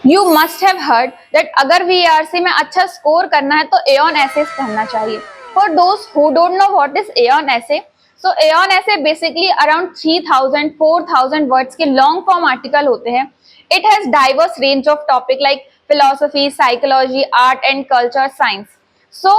You must have heard that अगर VRC में अच्छा स्कोर करना है तो एऑन एसेस पढ़ना चाहिए. For those who don't know what is Aon essay, so Aon essay basically around 3000 4000 words के लॉन्ग फॉर्म आर्टिकल होते हैं. It has diverse range of topic like philosophy, psychology, art and culture, science. So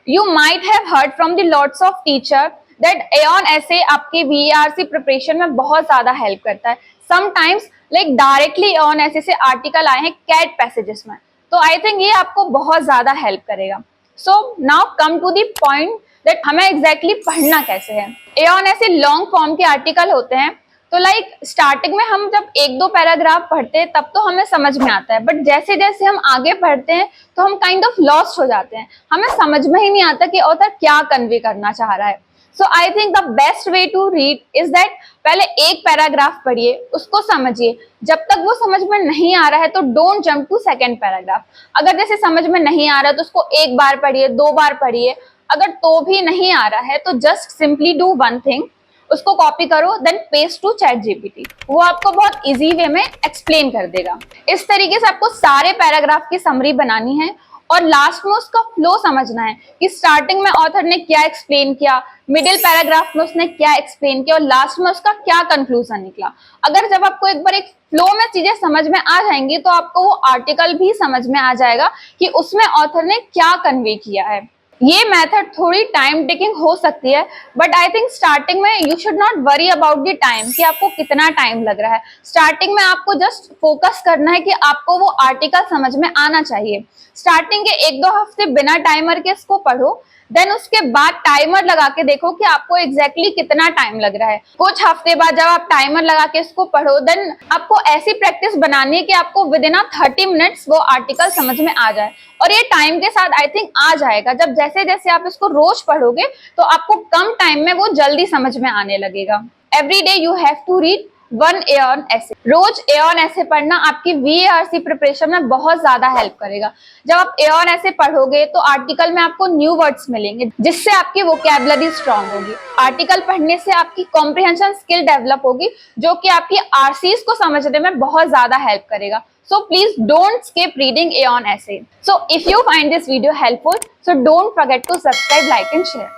you might have heard from the lots of teacher that aeon essay आपके VRC preparation में बहुत ज्यादा help करता है. Sometimes like directly Aon essay से article आए हैं cat passages में, तो आई थिंक ये आपको बहुत ज्यादा हेल्प करेगा. So now come to the point that हमें एग्जैक्टली पढ़ना कैसे है. एऑन essay लॉन्ग फॉर्म के आर्टिकल होते हैं, तो लाइक स्टार्टिंग में हम जब एक दो पैराग्राफ पढ़ते हैं तब तो हमें समझ में आता है, बट जैसे जैसे हम आगे पढ़ते हैं तो हम काइंड ऑफ लॉस्ट हो जाते हैं. हमें समझ में ही नहीं आता कि ऑथर क्या कन्वे करना चाह रहा है. So I think the best way to read is that पहले एक पैराग्राफ पढ़िए, उसको समझिए. जब तक वो समझ में नहीं आ रहा है तो don't jump to second paragraph. अगर जैसे समझ में नहीं आ रहा है तो उसको एक बार पढ़िए, दो बार पढ़िए. अगर तो भी नहीं आ रहा है तो just simply do one thing, उसको कॉपी करो, then paste to chat GPT. वो आपको बहुत इजी वे में एक्सप्लेन कर देगा. इस तरीके से आपको सारे पैराग्राफ की समरी बनानी है और लास्ट में उसका फ्लो समझना है कि स्टार्टिंग में ऑथर ने क्या एक्सप्लेन किया, मिडिल पैराग्राफ में उसने क्या एक्सप्लेन किया और लास्ट में उसका क्या कंक्लूजन निकला. अगर जब आपको एक बार एक फ्लो में चीजें समझ में आ जाएंगी तो आपको वो आर्टिकल भी समझ में आ जाएगा कि उसमें ऑथर ने क्या कन्वे किया है. ये मेथड थोड़ी टाइम टेकिंग हो सकती है, बट आई थिंक स्टार्टिंग में you should not worry about the time कि आपको कितना टाइम लग रहा है. स्टार्टिंग में आपको जस्ट फोकस करना है कि आपको वो आर्टिकल समझ में आना चाहिए. स्टार्टिंग के एक दो हफ्ते बिना टाइमर के इसको पढ़ो, देन उसके बाद टाइमर लगा के देखो कि आपको एग्जैक्टली कितना टाइम लग रहा है. कुछ हफ्ते बाद जब आप टाइमर लगा के इसको पढ़ो, देन आपको ऐसी प्रैक्टिस बनानी है कि आपको विद इन 30 मिनट्स वो आर्टिकल समझ में आ जाए. और ये टाइम के साथ आई थिंक आ जाएगा. जब जैसे जैसे आप इसको रोज पढ़ोगे तो आपको कम टाइम में वो जल्दी समझ में आने लगेगा. Every day you have to read one Aeon ऐसे. रोज एऑन ऐसे पढ़ना आपकी वीआरसी प्रिपरेशन में बहुत ज्यादा हेल्प करेगा. जब आप एऑन ऐसे पढ़ोगे तो आर्टिकल में आपको न्यू वर्ड्स मिलेंगे जिससे आपकी वोकैबुलरी स्ट्रांग होगी. आर्टिकल पढ़ने से आपकी कॉम्प्रिहेंशन स्किल डेवलप होगी जो कि आपकी आरसीज को समझने में बहुत ज्यादा हेल्प करेगा. So please don't skip reading aeon essay. So if you find this video helpful, so don't forget to subscribe, like and share.